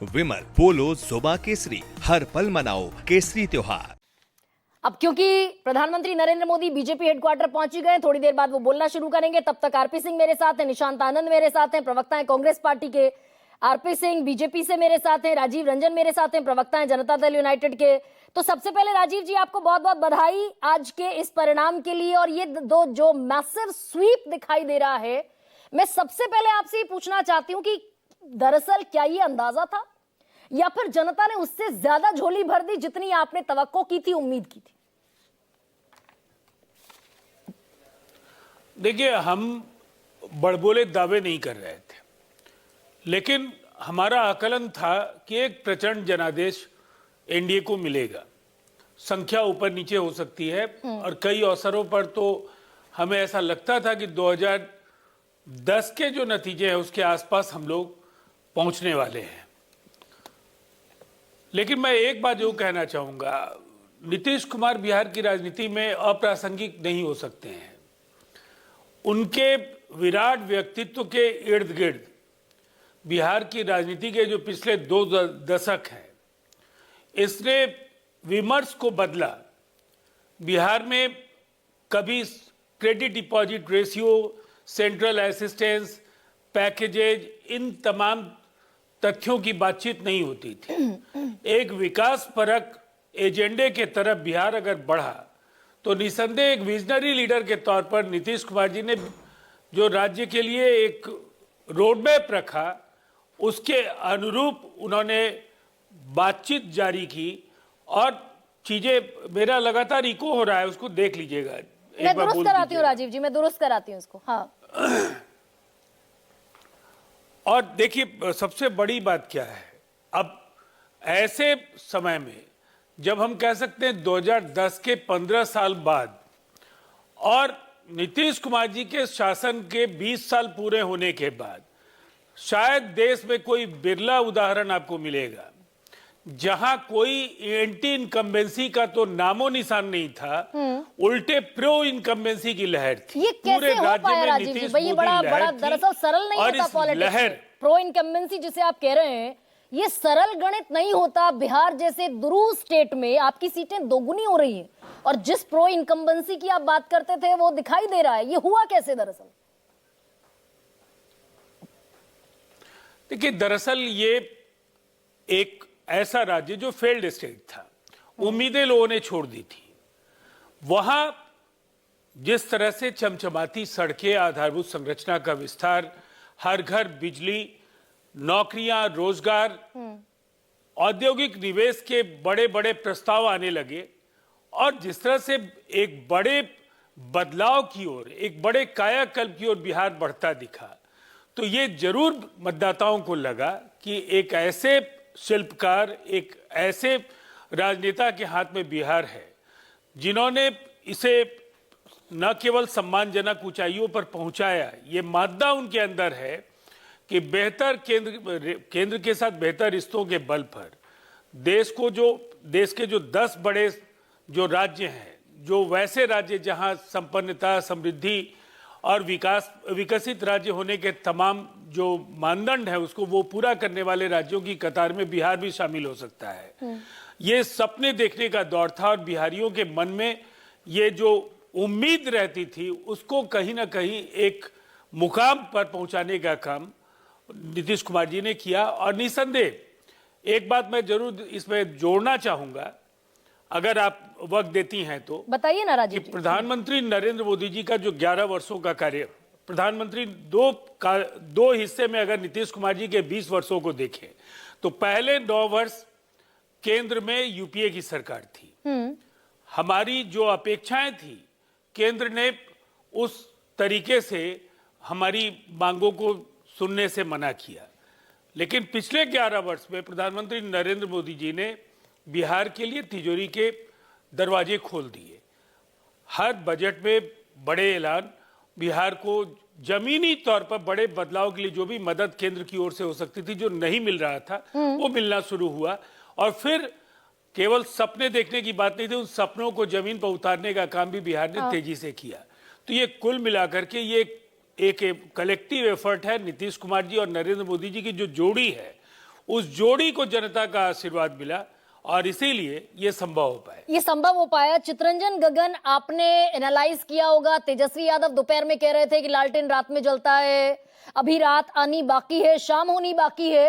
विमल पोलो जोबा केसरी, हर पल मनाओ केसरी त्योहार। अब क्योंकि प्रधानमंत्री नरेंद्र मोदी बीजेपी हेडक्वार्टर पहुंच ही गए, थोड़ी देर बाद वो बोलना शुरू करेंगे। तब तक आरपी सिंह मेरे साथ हैं, निशांत आनंद मेरे साथ हैं, प्रवक्ता हैं कांग्रेस पार्टी के आरपी सिंह, बीजेपी से मेरे साथ हैं राजीव रंजन, मेरे साथ हैं प्रवक्ता हैं जनता दल यूनाइटेड के। तो सबसे पहले राजीव जी, आपको बहुत बहुत बधाई आज के इस परिणाम के लिए। और ये दो जो मैसिव स्वीप दिखाई दे रहा है, मैं सबसे पहले आपसे ये पूछना चाहती हूं कि दरअसल क्या ये अंदाजा था या फिर जनता ने उससे ज्यादा झोली भर दी जितनी आपने तवक्को की थी, उम्मीद की थी? देखिए, हम बड़बोले दावे नहीं कर रहे थे, लेकिन हमारा आकलन था कि एक प्रचंड जनादेश एनडीए को मिलेगा। संख्या ऊपर नीचे हो सकती है और कई अवसरों पर तो हमें ऐसा लगता था कि 2010 के जो नतीजे हैं उसके आसपास हम लोग पहुंचने वाले हैं। लेकिन मैं एक बात जो कहना चाहूंगा, नीतीश कुमार बिहार की राजनीति में अप्रासंगिक नहीं हो सकते हैं। उनके विराट व्यक्तित्व के इर्द गिर्द बिहार की राजनीति के जो पिछले 2 दशक हैं, इसने विमर्श को बदला। बिहार में कभी credit deposit ratio, central assistance, packages, इन तमाम तथ्यों की बातचीत नहीं होती थी। एक विकास परक एजेंडे के तरफ बिहार अगर बढ़ा तो निसंदेह एक विजनरी लीडर के तौर पर नीतीश कुमार जी ने जो राज्य के लिए एक रोडमैप रखा, उसके अनुरूप उन्होंने बातचीत जारी की और चीजें, मेरा लगातार इको हो रहा है, उसको देख लीजिएगा। मैं दुरुस्त कराती हूँ राजीव जी, मैं दुरुस्त कराती हूँ इसको। हाँ। और देखिए, सबसे बड़ी बात क्या है, अब ऐसे समय में जब हम कह सकते हैं 2010 के 15 साल बाद और नीतीश कुमार जी के शासन के 20 साल पूरे होने के बाद, शायद देश में कोई बिरला उदाहरण आपको मिलेगा जहां कोई एंटी इनकम्बेंसी का तो नामो निशान नहीं था, उल्टे प्रो इनकम्बेंसी की लहर थी। ये कैसे हो पाया राजीव जी? भाई ये बड़ा दरअसल सरल नहीं होता पॉलिटिक्स। प्रो इनकम्बेंसी जिसे आप कह रहे हैं, ये सरल गणित नहीं होता। बिहार जैसे दुरूह स्टेट में आपकी सीटें दोगुनी हो रही हैं और जिस प्रो इनकम्बेंसी की आप बात करते थे वो दिखाई दे रहा है। ये हुआ कैसे दरअसल? देखिए, दरअसल ये एक ऐसा राज्य जो फेल्ड स्टेट था, उम्मीदें लोगों ने छोड़ दी थी। वहां जिस तरह से चमचमाती सड़कें, आधारभूत संरचना का विस्तार, हर घर बिजली, नौकरियां, रोजगार, औद्योगिक निवेश के बड़े बड़े प्रस्ताव आने लगे और जिस तरह से एक बड़े बदलाव की ओर, एक बड़े कायाकल्प की ओर बिहार बढ़ता दिखा, तो ये जरूर मतदाताओं को लगा कि एक ऐसे शिल्पकार, एक ऐसे राजनेता के हाथ में बिहार है जिन्होंने इसे न केवल सम्मानजनक ऊंचाइयों पर पहुंचाया, ये मादा उनके अंदर है कि बेहतर केंद्र के साथ बेहतर रिश्तों के बल पर देश के जो 10 बड़े जो राज्य हैं, जो वैसे राज्य जहां संपन्नता, समृद्धि और विकसित राज्य होने के तमाम जो मानदंड है उसको वो पूरा करने वाले राज्यों की कतार में बिहार भी शामिल हो सकता है। ये सपने देखने का दौर था और बिहारियों के मन में ये जो उम्मीद रहती थी उसको कहीं ना कहीं एक मुकाम पर पहुंचाने का काम नीतीश कुमार जी ने किया। और निसंदेह एक बात मैं जरूर इसमें जोड़ना चाहूंगा, अगर आप वक्त देती हैं तो बताइए ना राजीव जी। प्रधानमंत्री नरेंद्र मोदी जी का जो 11 वर्षों का कार्य, प्रधानमंत्री दो हिस्से में अगर नीतीश कुमार जी के 20 वर्षों को देखें तो पहले 9 वर्ष केंद्र में यूपीए की सरकार थी। हमारी जो अपेक्षाएं थी, केंद्र ने उस तरीके से हमारी मांगों को सुनने से मना किया। लेकिन पिछले 11 वर्ष में प्रधानमंत्री नरेंद्र मोदी जी ने बिहार के लिए तिजोरी के दरवाजे खोल दिए। हर बजट में बड़े ऐलान, बिहार को जमीनी तौर पर बड़े बदलाव के लिए जो भी मदद केंद्र की ओर से हो सकती थी, जो नहीं मिल रहा था, वो मिलना शुरू हुआ। और फिर केवल सपने देखने की बात नहीं थी, उन सपनों को जमीन पर उतारने का काम भी बिहार ने तेजी से किया। तो ये कुल मिलाकर के ये एक कलेक्टिव एफर्ट है। नीतीश कुमार जी और नरेंद्र मोदी जी की जो जोड़ी है उस जोड़ी को जनता का आशीर्वाद मिला और इसीलिए ये संभव हो पाया। ये संभव हो पाया। चित्रंजन गगन, आपने एनालाइज किया होगा, तेजस्वी यादव दोपहर में कह रहे थे कि लालटेन रात में जलता है, अभी रात आनी बाकी है, शाम होनी बाकी है।